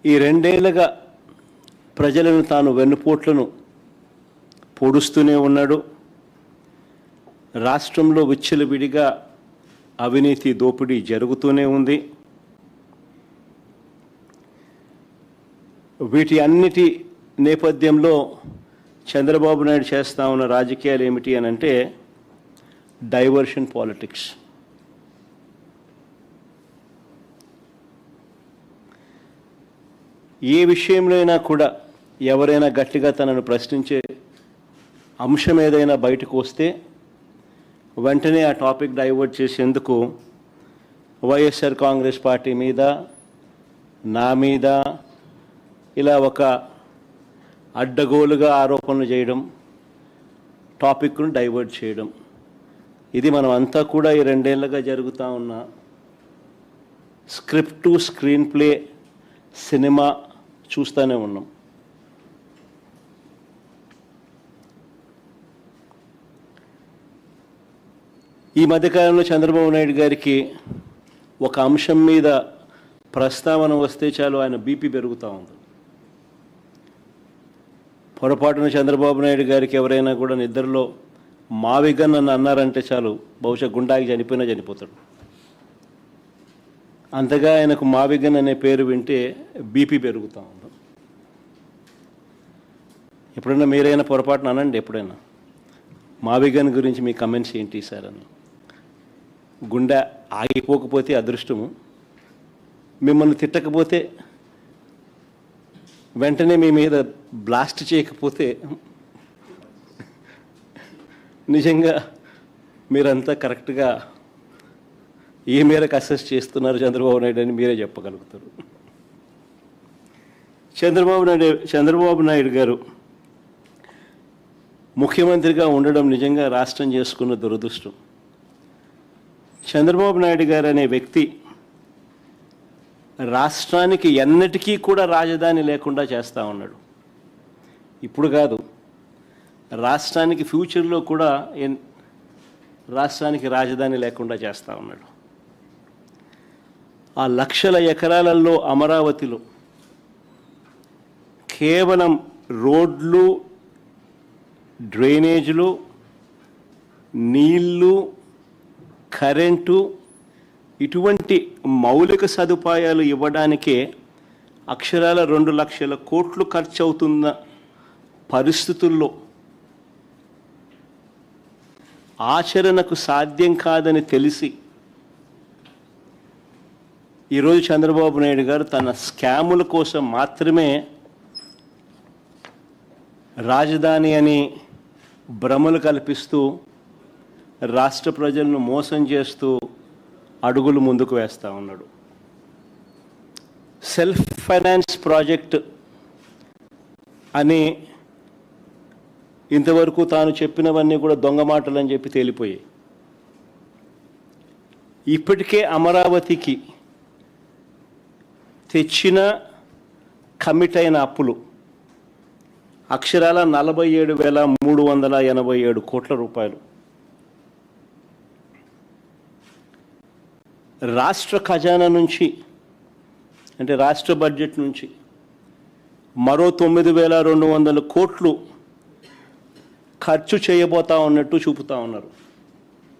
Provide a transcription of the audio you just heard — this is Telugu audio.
ఈ రెండేళ్లుగా ప్రజలను తాను వెన్నుపోట్లను పొడుస్తూనే ఉన్నాడు. రాష్ట్రంలో విచ్చలవిడిగా అవినీతి దోపిడీ జరుగుతూనే ఉంది. వీటి అన్నిటి నేపథ్యంలో చంద్రబాబు నాయుడు చేస్తూ ఉన్న రాజకీయాలు ఏమిటి అని అంటే డైవర్షన్ పాలిటిక్స్. ఏ విషయంలో అయినా కూడా ఎవరైనా గట్టిగా తనను ప్రశ్నించే అంశం ఏదైనా బయటకు వస్తే వెంటనే ఆ టాపిక్ డైవర్ట్ చేసేందుకు వైఎస్ఆర్ కాంగ్రెస్ పార్టీ మీద, నా మీద ఇలా ఒక అడ్డగోలుగా ఆరోపణలు చేయడం, టాపిక్ను డైవర్ట్ చేయడం, ఇది మనం అంతా కూడా ఈ రెండేళ్లుగా జరుగుతూ ఉన్న script to screen play cinema చూస్తూనే ఉన్నాం. ఈ మధ్యకాలంలో చంద్రబాబు నాయుడు గారికి ఒక అంశం మీద ప్రస్తావన వస్తే చాలు ఆయన బీపీ పెరుగుతూ ఉంది. పొరపాటున చంద్రబాబు నాయుడు గారికి ఎవరైనా కూడా నిద్రలో మావిగన్ అని అన్నారంటే చాలు బహుశా గుండాకి చనిపోయినా చనిపోతాడు. అంతగా ఆయనకు మావిగన్ అనే పేరు వింటే బీపీ పెరుగుతూ ఉంది. ఎప్పుడైనా మీరైనా పొరపాటున అనండి, ఎప్పుడైనా మావిగన్ గురించి మీ కమెంట్స్ ఏంటి సార్ అని. గుండె ఆగిపోకపోతే అదృష్టము, మిమ్మల్ని తిట్టకపోతే, వెంటనే మీ మీద బ్లాస్ట్ చేయకపోతే నిజంగా మీరంతా కరెక్ట్గా ఏ మేరకు అసెస్ చేస్తున్నారు చంద్రబాబు నాయుడు అని మీరే చెప్పగలుగుతారు. చంద్రబాబు నాయుడు గారు ముఖ్యమంత్రిగా ఉండడం నిజంగా రాష్ట్రం చేసుకున్న దురదృష్టం. చంద్రబాబు నాయుడు గారు అనే వ్యక్తి రాష్ట్రానికి ఎన్నటికీ కూడా రాజధాని లేకుండా చేస్తూ ఉన్నాడు. ఇప్పుడు కాదు, రాష్ట్రానికి ఫ్యూచర్లో కూడా రాష్ట్రానికి రాజధాని లేకుండా చేస్తూ ఉన్నాడు. ఆ లక్షల ఎకరాలలో అమరావతిలో కేవలం రోడ్లు, డ్రైనేజీలు, నీళ్ళు, కరెంటు ఇటువంటి మౌలిక సదుపాయాలు ఇవ్వడానికే అక్షరాల 2 లక్షల కోట్లు ఖర్చు అవుతున్న పరిస్థితుల్లో ఆచరణకు సాధ్యం కాదని తెలిసి ఈరోజు చంద్రబాబు నాయుడు గారు తన స్కాముల కోసం మాత్రమే రాజధాని అని భ్రమలు కల్పిస్తూ రాష్ట్ర ప్రజలను మోసం చేస్తూ అడుగులు ముందుకు వేస్తూ ఉన్నాడు. సెల్ఫ్ ఫైనాన్స్ ప్రాజెక్ట్ అని ఇంతవరకు తాను చెప్పినవన్నీ కూడా దొంగ మాటలు అని చెప్పి తేలిపోయాయి. ఇప్పటికే అమరావతికి తెచ్చిన కమిట్ అయిన అప్పులు అక్షరాల 47,387 కోట్ల రూపాయలు. రాష్ట్ర ఖజానా నుంచి అంటే రాష్ట్ర బడ్జెట్ నుంచి మరో 9,200 కోట్లు ఖర్చు చేయబోతా ఉన్నట్టు చూపుతా ఉన్నారు.